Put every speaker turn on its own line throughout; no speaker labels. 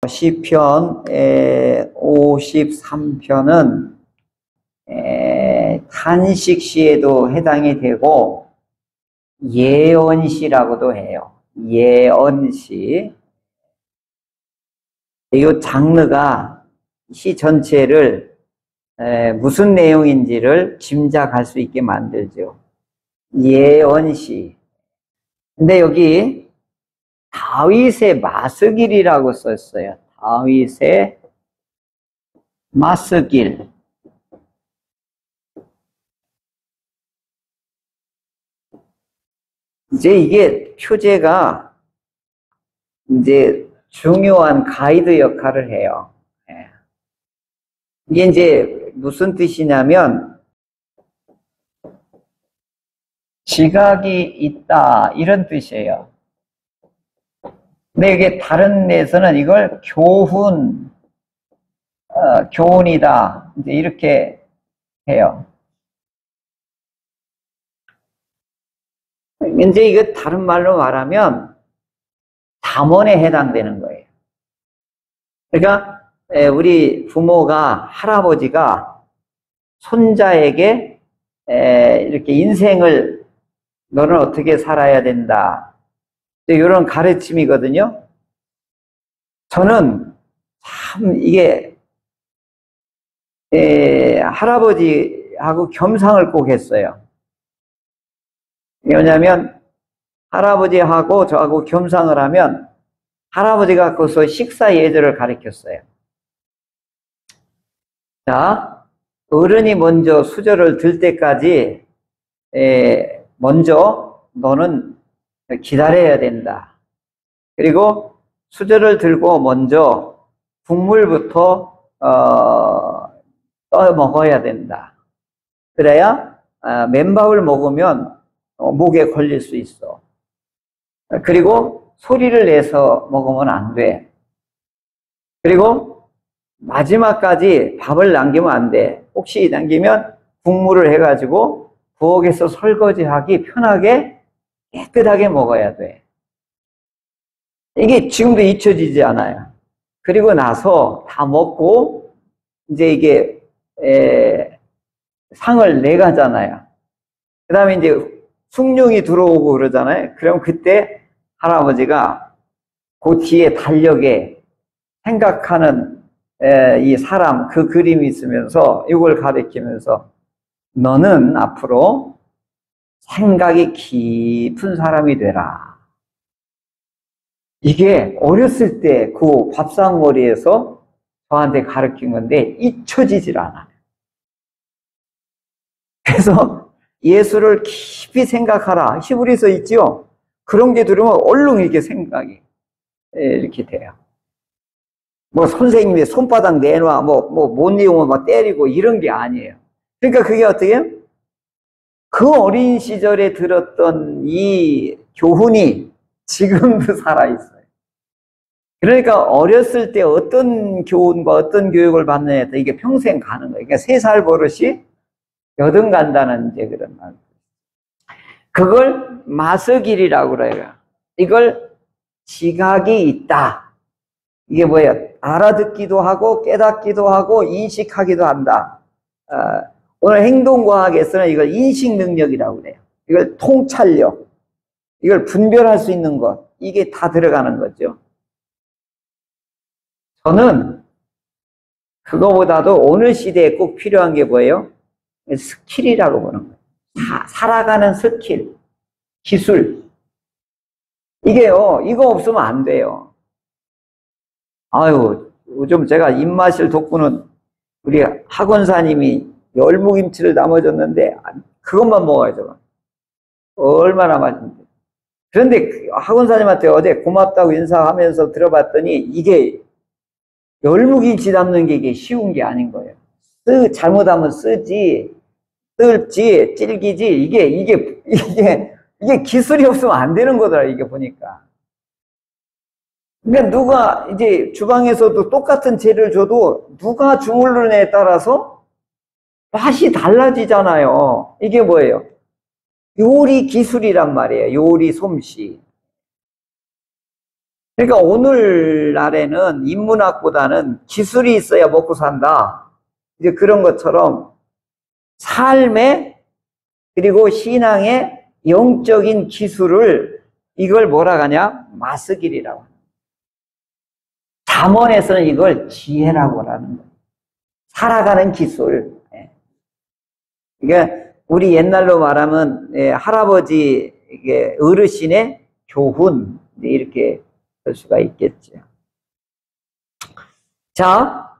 시편 53편은 탄식시에도 해당이 되고 예언시라고도 해요. 예언시. 이 장르가 시 전체를 무슨 내용인지를 짐작할 수 있게 만들죠. 예언시. 근데 여기 다윗의 마스길이라고 썼어요. 다윗의 마스길. 이제 이게 표제가 이제 중요한 가이드 역할을 해요. 이게 이제 무슨 뜻이냐면 지각이 있다 이런 뜻이에요. 근데 이게 다른 데서는 이걸 교훈이다 이제 이렇게 해요. 이제 이거 다른 말로 말하면 담원에 해당되는 거예요. 그러니까 우리 부모가 할아버지가 손자에게 이렇게 인생을 너는 어떻게 살아야 된다 이런 가르침이거든요. 저는 참 이게 할아버지하고 겸상을 꼭 했어요. 왜냐하면 할아버지하고 저하고 겸상을 하면 할아버지가 거기서 식사 예절을 가르쳤어요. 자, 어른이 먼저 수저를 들 때까지 먼저 너는 기다려야 된다. 그리고 수저를 들고 먼저 국물부터 떠 먹어야 된다. 그래야 맨밥을 먹으면 목에 걸릴 수 있어. 그리고 소리를 내서 먹으면 안 돼. 그리고 마지막까지 밥을 남기면 안 돼. 혹시 남기면 국물을 해가지고 부엌에서 설거지하기 편하게 깨끗하게 먹어야 돼. 이게 지금도 잊혀지지 않아요. 그리고 나서 다 먹고 이제 이게 상을 내가잖아요. 그 다음에 이제 숭늉이 들어오고 그러잖아요. 그럼 그때 할아버지가 그 뒤에 달력에 생각하는 이 사람 그 그림이 있으면서 이걸 가리키면서 너는 앞으로 생각이 깊은 사람이 되라. 이게 어렸을 때 그 밥상머리에서 저한테 가르친 건데 잊혀지질 않아요. 그래서 예수를 깊이 생각하라. 히브리서 있죠? 그런 게 들으면 얼른 이렇게 생각이 이렇게 돼요. 뭐 선생님이 손바닥 내놔, 못 내용을 막 때리고 이런 게 아니에요. 그러니까 그게 어떻게 해요? 그 어린 시절에 들었던 이 교훈이 지금도 살아있어요. 그러니까 어렸을 때 어떤 교훈과 어떤 교육을 받느냐에 따라 이게 평생 가는 거예요. 그러니까 3살 버릇이 여든 간다는 이제 그런 말. 그걸 마스길이라고 그래요. 이걸 지각이 있다. 이게 뭐예요? 알아듣기도 하고 깨닫기도 하고 인식하기도 한다. 오늘 행동과학에서는 이걸 인식 능력이라고 그래요. 이걸 통찰력, 이걸 분별할 수 있는 것, 이게 다 들어가는 거죠. 저는 그거보다도 오늘 시대에 꼭 필요한 게 뭐예요? 스킬이라고 보는 거예요. 살아가는 스킬, 기술. 이게요, 이거 없으면 안 돼요. 아유, 요즘 제가 입맛을 돋구는 우리 학원사님이 열무김치를 담아줬는데 그것만 먹어야죠. 얼마나 맛있는데. 그런데 학원사님한테 어제 고맙다고 인사하면서 들어봤더니 이게 열무김치 담는 게 이게 쉬운 게 아닌 거예요. 잘못하면 쓰지, 뜰지, 찔기지, 이게 기술이 없으면 안 되는 거더라, 이게 보니까. 그러니까 누가 이제 주방에서도 똑같은 재료를 줘도 누가 주물르냐에 따라서 맛이 달라지잖아요. 이게 뭐예요? 요리 기술이란 말이에요. 요리 솜씨. 그러니까 오늘날에는 인문학보다는 기술이 있어야 먹고 산다. 이제 그런 것처럼 삶의 그리고 신앙의 영적인 기술을 이걸 뭐라 하냐? 마스길이라고. 잠언에서는 이걸 지혜라고 하는 거예요. 살아가는 기술. 그러니까 우리 옛날로 말하면 할아버지 어르신의 교훈 이렇게 할 수가 있겠죠. 자,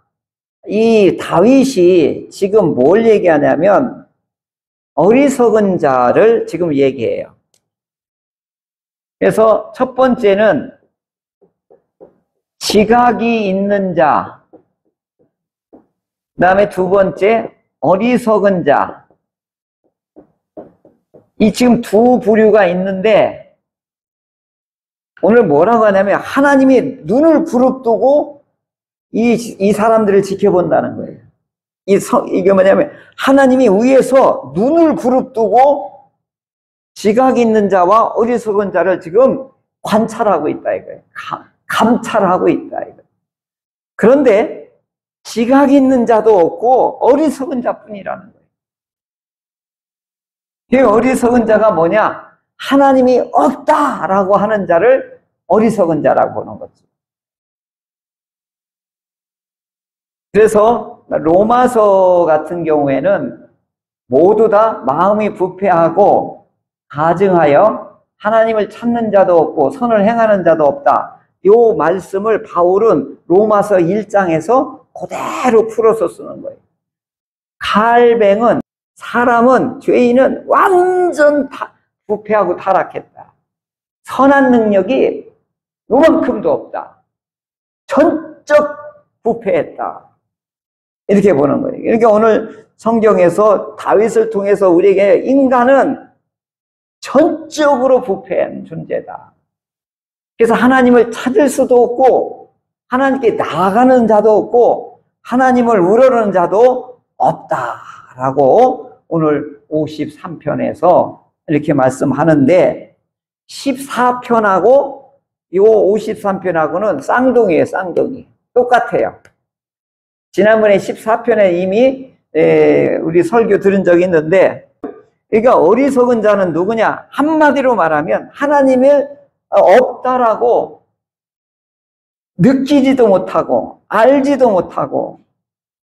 이 다윗이 지금 뭘 얘기하냐면 어리석은 자를 지금 얘기해요. 그래서 첫 번째는 지각이 있는 자, 그 다음에 두 번째 어리석은 자. 이 지금 두 부류가 있는데 오늘 뭐라고 하냐면 하나님이 눈을 부릅뜨고 이 사람들을 지켜본다는 거예요. 이게 뭐냐면 하나님이 위에서 눈을 부릅뜨고 지각 있는 자와 어리석은 자를 지금 관찰하고 있다 이거예요. 감찰하고 있다 이거예요. 그런데 지각 있는 자도 없고 어리석은 자뿐이라는 거예요. 이 어리석은 자가 뭐냐? 하나님이 없다라고 하는 자를 어리석은 자라고 보는 거죠. 그래서 로마서 같은 경우에는 모두 다 마음이 부패하고 가증하여 하나님을 찾는 자도 없고 선을 행하는 자도 없다. 이 말씀을 바울은 로마서 1장에서 그대로 풀어서 쓰는 거예요. 칼뱅은 사람은, 죄인은 완전 부패하고 타락했다. 선한 능력이 요만큼도 없다. 전적 부패했다. 이렇게 보는 거예요. 그러니까 오늘 성경에서 다윗을 통해서 우리에게 인간은 전적으로 부패한 존재다. 그래서 하나님을 찾을 수도 없고 하나님께 나아가는 자도 없고 하나님을 우러르는 자도 없다라고 오늘 53편에서 이렇게 말씀하는데 14편하고 이 53편하고는 쌍둥이에요. 쌍둥이. 똑같아요. 지난번에 14편에 이미 우리 설교 들은 적이 있는데 그러니까 어리석은 자는 누구냐? 한마디로 말하면 하나님을 없다라고 느끼지도 못하고 알지도 못하고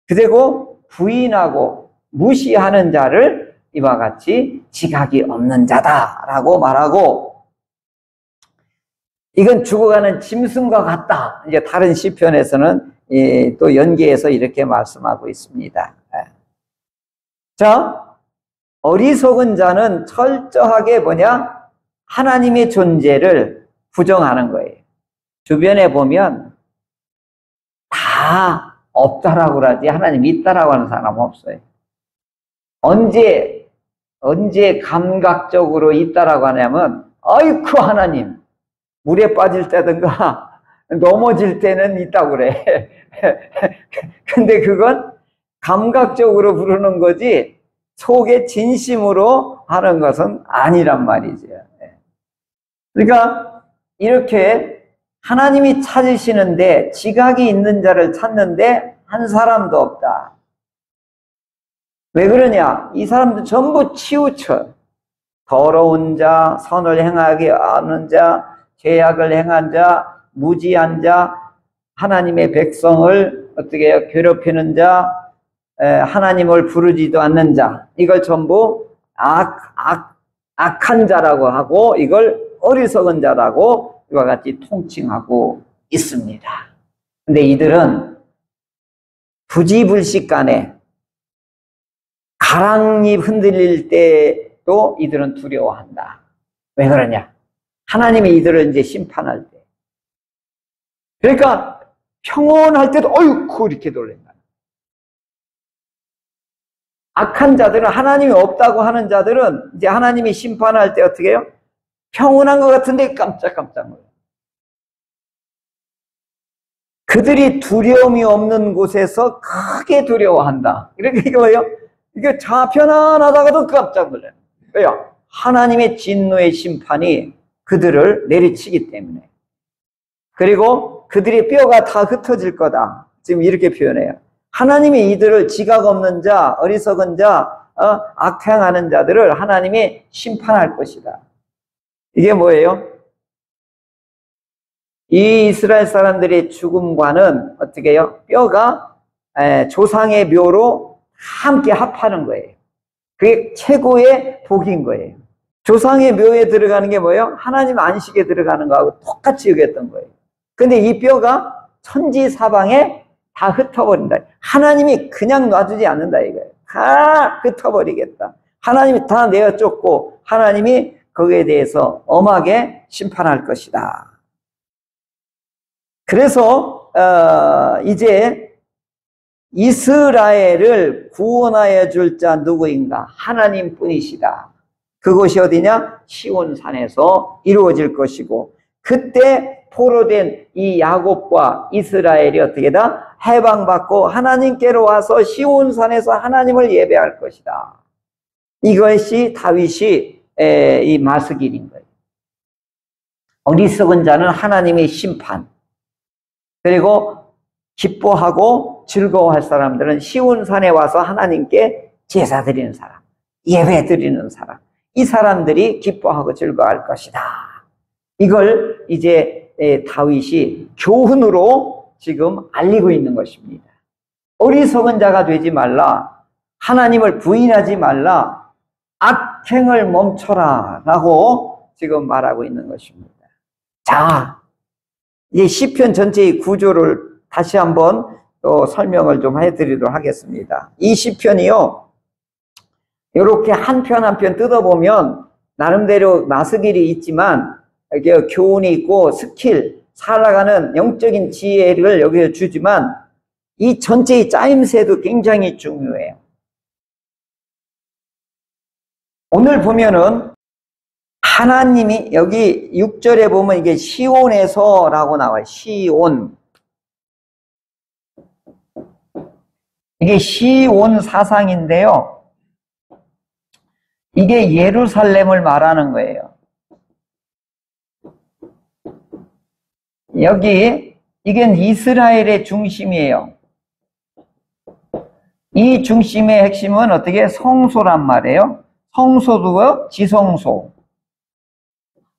그리고 부인하고 무시하는 자를 이와 같이 지각이 없는 자다라고 말하고 이건 죽어가는 짐승과 같다. 이제 다른 시편에서는 또 연계해서 이렇게 말씀하고 있습니다. 자, 어리석은 자는 철저하게 뭐냐? 하나님의 존재를 부정하는 거예요. 주변에 보면 다 없다라고 그러지 하나님 있다라고 하는 사람 없어요. 언제 감각적으로 있다라고 하냐면 아이쿠 하나님 물에 빠질 때든가 넘어질 때는 있다고 그래. 근데 그건 감각적으로 부르는 거지 속에 진심으로 하는 것은 아니란 말이죠. 그러니까 이렇게 하나님이 찾으시는데 지각이 있는 자를 찾는데 한 사람도 없다. 왜 그러냐? 이 사람들 전부 치우쳐. 더러운 자, 선을 행하지 않은 자, 죄악을 행한 자, 무지한 자, 하나님의 백성을 어떻게 괴롭히는 자, 하나님을 부르지도 않는 자, 이걸 전부 악한 자라고 하고 이걸 어리석은 자라고 이와 같이 통칭하고 있습니다. 근데 이들은 부지불식간에 가랑잎 흔들릴 때도 이들은 두려워한다. 왜 그러냐? 하나님이 이들을 이제 심판할 때. 그러니까 평온할 때도 어이쿠 이렇게 놀란다. 악한 자들은 하나님이 없다고 하는 자들은 이제 하나님이 심판할 때 어떻게 해요? 평온한 것 같은데 깜짝깜짝 놀라요. 그들이 두려움이 없는 곳에서 크게 두려워한다. 이렇게 이거예요. 이게 편안하다가도 깜짝 놀라요. 왜요? 하나님의 진노의 심판이 그들을 내리치기 때문에. 그리고 그들의 뼈가 다 흩어질 거다. 지금 이렇게 표현해요. 하나님이 이들을 지각 없는 자, 어리석은 자, 악행하는 자들을 하나님이 심판할 것이다. 이게 뭐예요? 이 이스라엘 사람들의 죽음과는 어떻게 해요? 뼈가 조상의 묘로 함께 합하는 거예요. 그게 최고의 복인 거예요. 조상의 묘에 들어가는 게 뭐예요? 하나님 안식에 들어가는 거하고 똑같이 여겼던 거예요. 근데 이 뼈가 천지 사방에 다 흩어버린다. 하나님이 그냥 놔두지 않는다 이거예요. 다 흩어버리겠다. 하나님이 다 내어 쫓고 하나님이 거기에 대해서 엄하게 심판할 것이다. 그래서 이제 이스라엘을 구원하여 줄 자 누구인가? 하나님뿐이시다. 그곳이 어디냐? 시온산에서 이루어질 것이고, 그때 포로된 이 야곱과 이스라엘이 어떻게다? 해방받고 하나님께로 와서 시온산에서 하나님을 예배할 것이다. 이것이 다윗이 이 마스길인 거예요. 어리석은 자는 하나님의 심판, 그리고 기뻐하고 즐거워할 사람들은 시온산에 와서 하나님께 제사 드리는 사람, 예배 드리는 사람, 이 사람들이 기뻐하고 즐거워할 것이다. 이걸 이제 다윗이 교훈으로 지금 알리고 있는 것입니다. 어리석은 자가 되지 말라, 하나님을 부인하지 말라, 악행을 멈춰라 라고 지금 말하고 있는 것입니다. 자, 이제 시편 전체의 구조를 다시 한번 또 설명을 좀 해드리도록 하겠습니다. 이 시편이요, 이렇게 한 편 한 편 뜯어보면 나름대로 마스길이 있지만 이게 교훈이 있고 스킬, 살아가는 영적인 지혜를 여기서 주지만 이 전체의 짜임새도 굉장히 중요해요. 오늘 보면은 하나님이 여기 6절에 보면 이게 시온에서라고 나와요. 시온. 이게 시온 사상인데요. 이게 예루살렘을 말하는 거예요. 여기 이게 이스라엘의 중심이에요. 이 중심의 핵심은 어떻게? 성소란 말이에요. 성소도 지성소.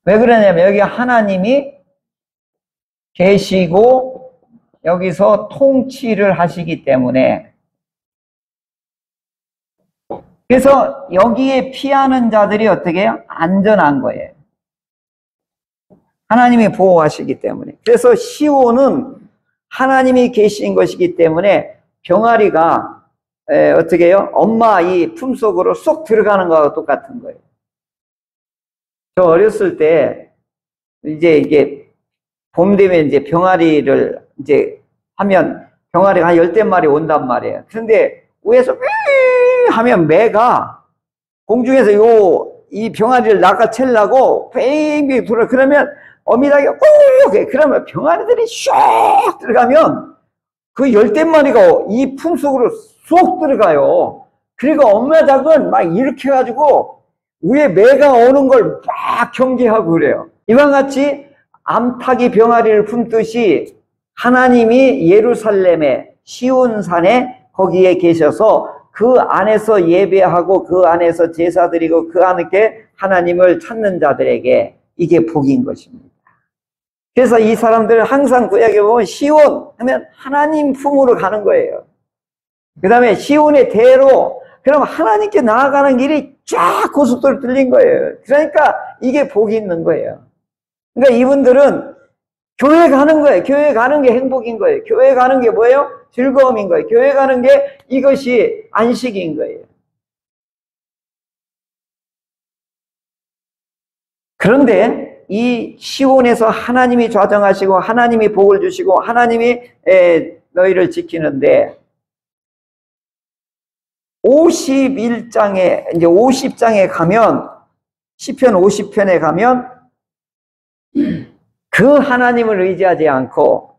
왜 그러냐면 여기 하나님이 계시고 여기서 통치를 하시기 때문에, 그래서 여기에 피하는 자들이 어떻게 해요? 안전한 거예요. 하나님이 보호하시기 때문에. 그래서 시온은 하나님이 계신 것이기 때문에 병아리가 어떻게 해요? 엄마 이 품속으로 쏙 들어가는 거하고 똑같은 거예요. 저 어렸을 때 이제 이게 봄 되면 이제 병아리를 이제 하면 병아리가 한 10대 마리 온단 말이에요. 그런데 위에서 하면 매가 공중에서 이 병아리를 낚아채려고 뱅뱅 돌아. 그러면 어미닭이 꾹! 그러면 병아리들이 슉 들어가면 그 10대 마리가 이 품속으로 쏙 들어가요. 그리고 엄마 닭은 막 이렇게 해가지고 위에 매가 오는 걸 막 경계하고 그래요. 이와 같이 암탉이 병아리를 품듯이 하나님이 예루살렘에 시온산에 거기에 계셔서 그 안에서 예배하고 그 안에서 제사 드리고 그 안에 하나님을 찾는 자들에게 이게 복인 것입니다. 그래서 이 사람들은 항상 구약에 보면 시온 하면 하나님 품으로 가는 거예요. 그 다음에 시온의 대로, 그럼 하나님께 나아가는 길이 쫙 고속도로 뚫린 거예요. 그러니까 이게 복이 있는 거예요. 그러니까 이분들은 교회 가는 거예요. 교회 가는 게 행복인 거예요. 교회 가는 게 뭐예요? 즐거움인 거예요. 교회 가는 게 이것이 안식인 거예요. 그런데 이 시온에서 하나님이 좌정하시고 하나님이 복을 주시고 하나님이 너희를 지키는데 51장에 이제 50장에 가면 시편 50편에 가면 그 하나님을 의지하지 않고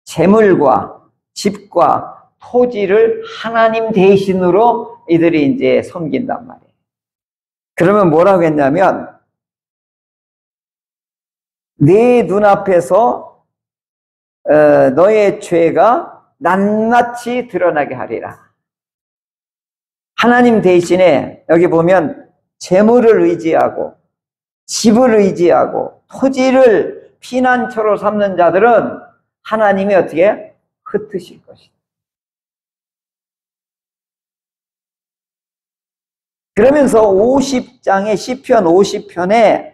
재물과 집과 토지를 하나님 대신으로 이들이 이제 섬긴단 말이에요. 그러면 뭐라고 했냐면 내 눈앞에서 너의 죄가 낱낱이 드러나게 하리라. 하나님 대신에 여기 보면 재물을 의지하고 집을 의지하고 토지를 피난처로 삼는 자들은 하나님이 어떻게 흩으실 것이다. 그러면서 50장의 시편 50편에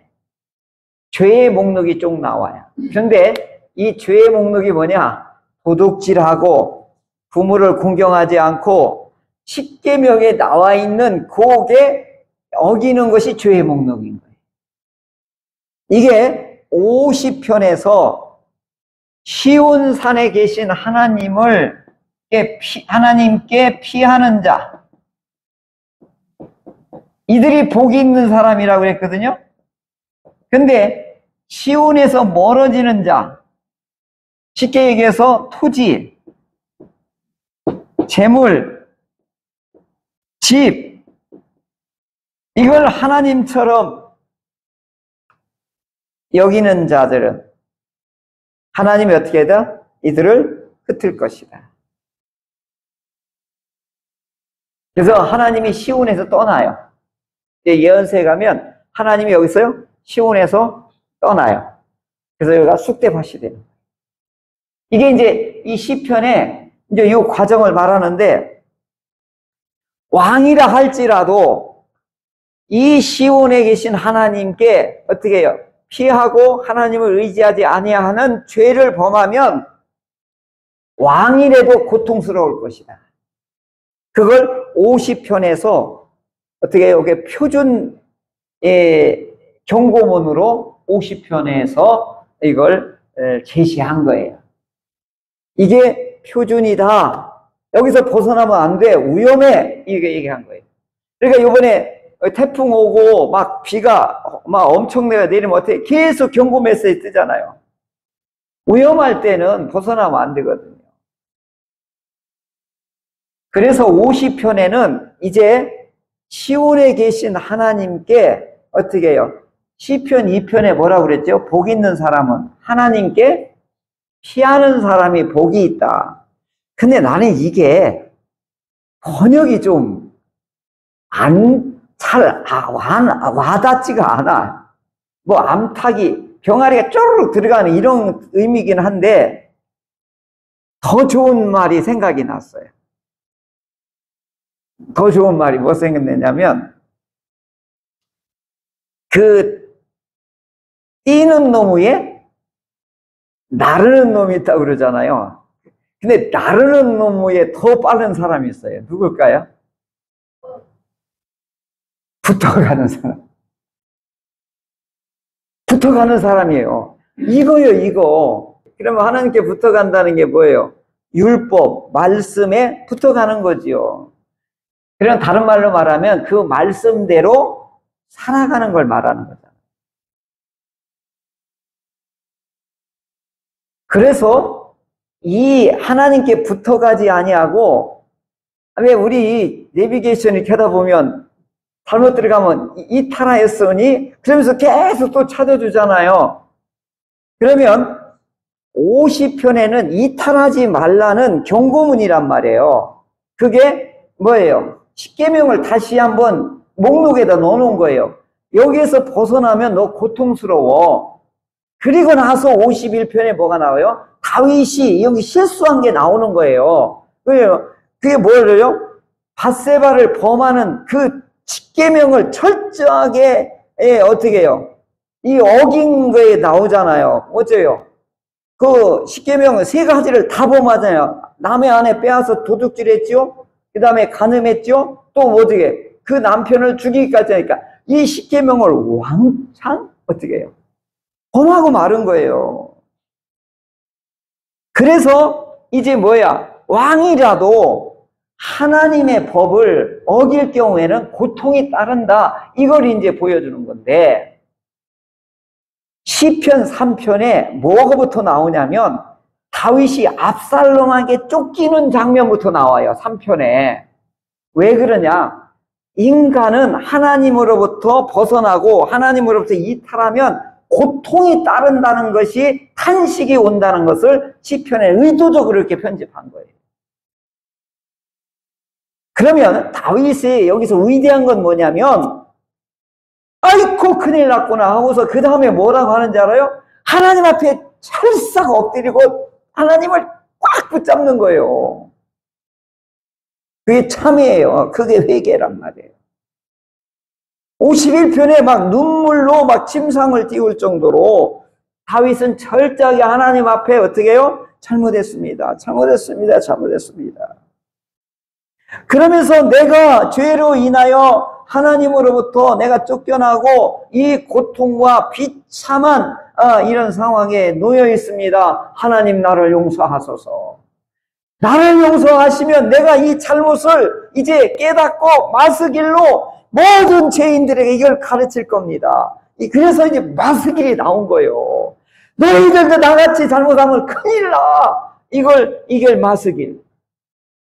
죄의 목록이 쭉 나와요. 그런데 이 죄의 목록이 뭐냐? 도둑질하고 부모를 공경하지 않고 십계명에 나와 있는 그게 어기는 것이 죄의 목록인 거예요. 이게 50편에서 시온산에 계신 하나님께 피하는 자, 이들이 복이 있는 사람이라고 그랬거든요. 근데 시온에서 멀어지는 자, 쉽게 얘기해서 토지, 재물, 집, 이걸 하나님처럼 여기는 자들은 하나님이 어떻게 해다? 이들을 흩을 것이다. 그래서 하나님이 시온에서 떠나요. 예언서에 가면 하나님이 여기서요 시온에서 떠나요. 그래서 여기가 쑥대밭이 되는 거예요. 이게 이제 이 시편에 이제 이 과정을 말하는데, 왕이라 할지라도 이 시온에 계신 하나님께 어떻게 해요? 피하고 하나님을 의지하지 아니하는 죄를 범하면 왕이라도 고통스러울 것이다. 그걸 50편에서 어떻게 해요? 이게 표준 경고문으로 50편에서 이걸 제시한 거예요. 이게 표준이다. 여기서 벗어나면 안 돼. 위험해. 이게 얘기한 거예요. 그러니까 이번에 태풍 오고 막 비가 막 엄청나게 내리면 어떻게 계속 경고 메시지 뜨잖아요. 위험할 때는 벗어나면 안 되거든요. 그래서 50편에는 이제 시온에 계신 하나님께 어떻게 해요? 시편 2편에 뭐라고 그랬죠? 복 있는 사람은 하나님께 피하는 사람이 복이 있다. 근데 나는 이게 번역이 좀 잘 와닿지가 않아. 뭐 암탉이 병아리가 쪼르륵 들어가는 이런 의미긴 한데 더 좋은 말이 생각이 났어요. 더 좋은 말이 뭐 생각났냐면 그 뛰는 놈 위에 나르는 놈이 있다고 그러잖아요. 근데 나르는 놈 위에 더 빠른 사람이 있어요. 누굴까요? 붙어가는 사람. 붙어가는 사람이에요. 이거요, 이거. 그러면 하나님께 붙어간다는 게 뭐예요? 율법, 말씀에 붙어가는 거지요. 그럼 다른 말로 말하면 그 말씀대로 살아가는 걸 말하는 거잖아요. 그래서 이 하나님께 붙어가지 아니하고, 왜 우리 내비게이션 이렇게 하다 보면 잘못 들어가면 이탈하였으니 그러면서 계속 또 찾아주잖아요. 그러면 50편에는 이탈하지 말라는 경고문이란 말이에요. 그게 뭐예요? 십계명을 다시 한번 목록에다 넣어놓은 거예요. 여기에서 벗어나면 너 고통스러워. 그리고 나서 51편에 뭐가 나와요? 다윗이 여기 실수한 게 나오는 거예요. 그게 뭐예요? 밧세바를 범하는 그 십계명을 철저하게 어떻게 해요? 이 어긴 거에 나오잖아요. 어째요? 그 십계명은 세 가지를 다 범하잖아요. 남의 아내 빼앗아 도둑질했죠. 그 다음에 간음했죠. 또 어떻게 그 남편을 죽이기까지 하니까 이 십계명을 왕창 어떻게 해요? 범하고 마른 거예요. 그래서 이제 뭐야? 왕이라도 하나님의 법을 어길 경우에는 고통이 따른다. 이걸 이제 보여주는 건데, 시편 3편에 뭐가부터 나오냐면 다윗이 압살롬에게 쫓기는 장면부터 나와요. 3편에. 왜 그러냐? 인간은 하나님으로부터 벗어나고 하나님으로부터 이탈하면 고통이 따른다는 것이 탄식이 온다는 것을 시편에 의도적으로 이렇게 편집한 거예요. 그러면 다윗이 여기서 위대한 건 뭐냐면 아이고 큰일 났구나 하고서 그 다음에 뭐라고 하는지 알아요? 하나님 앞에 철썩 엎드리고 하나님을 꽉 붙잡는 거예요. 그게 참이에요. 그게 회개란 말이에요. 51편에 막 눈물로 막 침상을 띄울 정도로 다윗은 철저하게 하나님 앞에 어떻게 해요? 잘못했습니다. 잘못했습니다. 잘못했습니다. 그러면서 내가 죄로 인하여 하나님으로부터 내가 쫓겨나고 이 고통과 비참한 이런 상황에 놓여 있습니다. 하나님 나를 용서하소서. 나를 용서하시면 내가 이 잘못을 이제 깨닫고 마스길로 모든 죄인들에게 이걸 가르칠 겁니다. 그래서 이제 마스길이 나온 거예요. 너희들도 나같이 잘못하면 큰일 나. 이걸 마스길.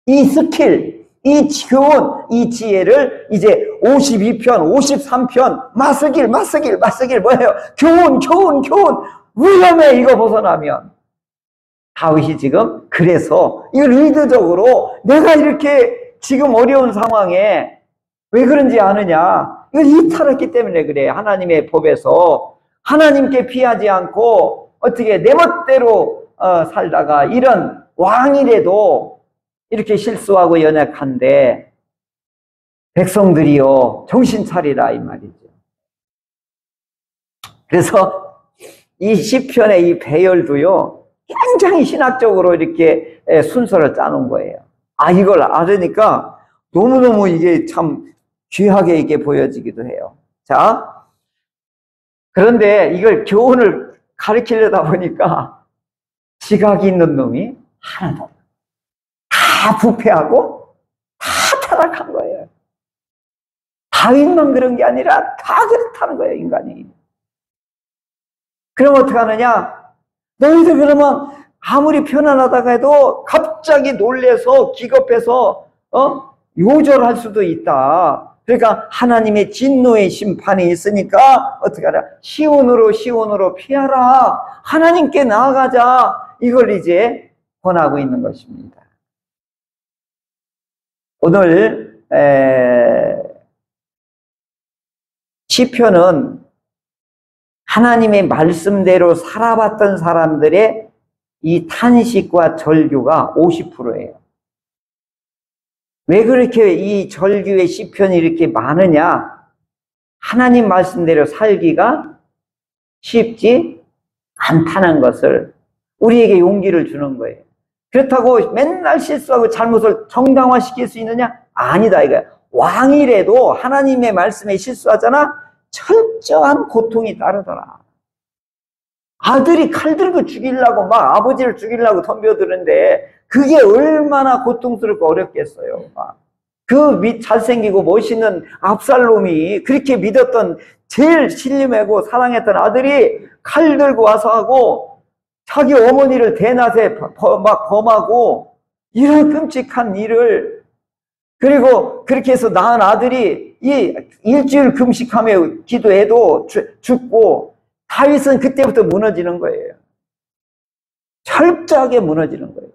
이 스킬, 이 교훈, 이 지혜를 이제 52편, 53편 마스길 뭐예요? 교훈. 위험해 이거 벗어나면. 다윗이 지금 그래서 이걸 의도적으로 내가 이렇게 지금 어려운 상황에 왜 그런지 아느냐? 이걸 이탈했기 때문에 그래. 하나님의 법에서 하나님께 피하지 않고 어떻게 내 멋대로 살다가 이런 왕이라도 이렇게 실수하고 연약한데 백성들이요 정신 차리라 이 말이죠. 그래서 이 시편의 이 배열도요 굉장히 신학적으로 이렇게 순서를 짜놓은 거예요. 이걸 알으니까 너무너무 이게 참 귀하게 이게 보여지기도 해요. 자, 그런데 이걸 교훈을 가르치려다 보니까 지각이 있는 놈이 하나도 없어요. 다 부패하고 다 타락한 거예요. 다윗만 그런 게 아니라 다 그렇다는 거예요, 인간이. 그럼 어떻게 하느냐? 너희들 그러면 아무리 편안하다가 해도 갑자기 놀래서 기겁해서 요절할 수도 있다. 그러니까 하나님의 진노의 심판이 있으니까 어떻게 하라? 시온으로 피하라. 하나님께 나아가자. 이걸 이제 권하고 있는 것입니다. 오늘 시편은 하나님의 말씀대로 살아봤던 사람들의 이 탄식과 절규가 50%예요. 왜 그렇게 이 절규의 시편이 이렇게 많으냐? 하나님 말씀대로 살기가 쉽지 않다는 것을 우리에게 용기를 주는 거예요. 그렇다고 맨날 실수하고 잘못을 정당화시킬 수 있느냐? 아니다 이거야. 왕이라도 하나님의 말씀에 실수하잖아? 철저한 고통이 따르더라. 아들이 칼 들고 죽이려고 막 아버지를 죽이려고 덤벼드는데 그게 얼마나 고통스럽고 어렵겠어요. 그 잘생기고 멋있는 압살롬이 그렇게 믿었던 제일 신림하고 사랑했던 아들이 칼 들고 와서 하고 자기 어머니를 대낮에 막 범하고 이런 끔찍한 일을 그리고 그렇게 해서 낳은 아들이 이 일주일 금식하며 기도해도 죽고 다윗은 그때부터 무너지는 거예요. 철저하게 무너지는 거예요.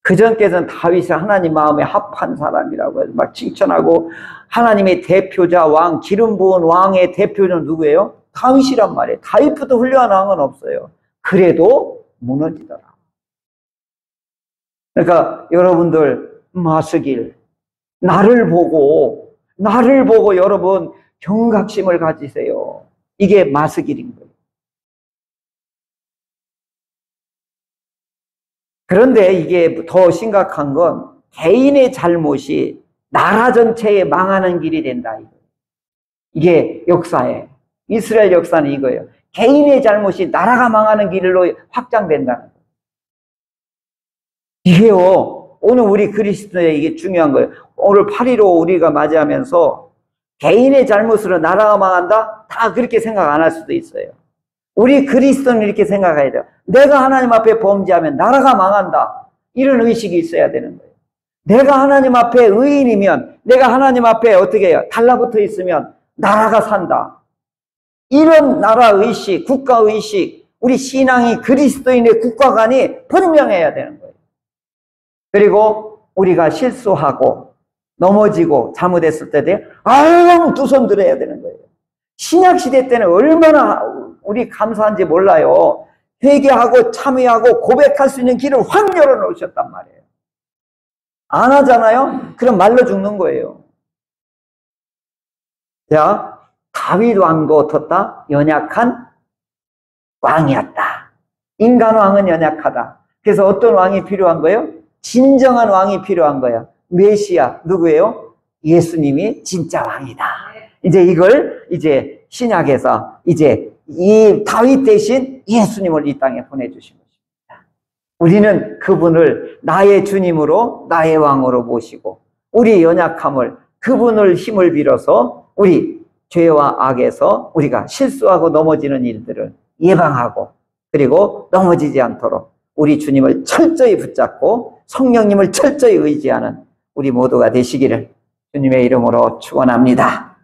그전께서는 다윗이 하나님 마음에 합한 사람이라고 해서 막 칭찬하고 하나님의 대표자 왕, 기름 부은 왕의 대표는 누구예요? 다윗이란 말이에요. 다윗보다 훌륭한 왕은 없어요. 그래도 무너지더라. 그러니까 여러분들 마스길 나를 보고 여러분 경각심을 가지세요. 이게 마스길인 거예요. 그런데 이게 더 심각한 건 개인의 잘못이 나라 전체에 망하는 길이 된다. 이게 역사에 이스라엘 역사는 이거예요. 개인의 잘못이 나라가 망하는 길로 확장된다는 거예요. 이게요. 오늘 우리 그리스도에 이게 중요한 거예요. 오늘 8.15 우리가 맞이하면서 개인의 잘못으로 나라가 망한다? 다 그렇게 생각 안 할 수도 있어요. 우리 그리스도는 이렇게 생각해야 돼요. 내가 하나님 앞에 범죄하면 나라가 망한다. 이런 의식이 있어야 되는 거예요. 내가 하나님 앞에 의인이면, 내가 하나님 앞에 어떻게 해요? 달라붙어 있으면 나라가 산다. 이런 나라의식, 국가의식, 우리 신앙이 그리스도인의 국가관이 분명해야 되는 거예요. 그리고 우리가 실수하고 넘어지고 잘못했을 때 아웅 두 손 들어야 되는 거예요. 신약시대 때는 얼마나 우리 감사한지 몰라요. 회개하고 참회하고 고백할 수 있는 길을 확 열어놓으셨단 말이에요. 안 하잖아요? 그럼 말로 죽는 거예요. 자, 다윗 왕도 어떻다? 연약한 왕이었다. 인간 왕은 연약하다. 그래서 어떤 왕이 필요한 거예요? 진정한 왕이 필요한 거예요. 메시아 누구예요? 예수님이 진짜 왕이다. 이제 이걸 이제 신약에서 이제 이 다윗 대신 예수님을 이 땅에 보내주신 것입니다. 우리는 그분을 나의 주님으로 나의 왕으로 모시고 우리의 연약함을 그분을 힘을 빌어서 우리 죄와 악에서 우리가 실수하고 넘어지는 일들을 예방하고 그리고 넘어지지 않도록 우리 주님을 철저히 붙잡고 성령님을 철저히 의지하는 우리 모두가 되시기를 주님의 이름으로 축원합니다.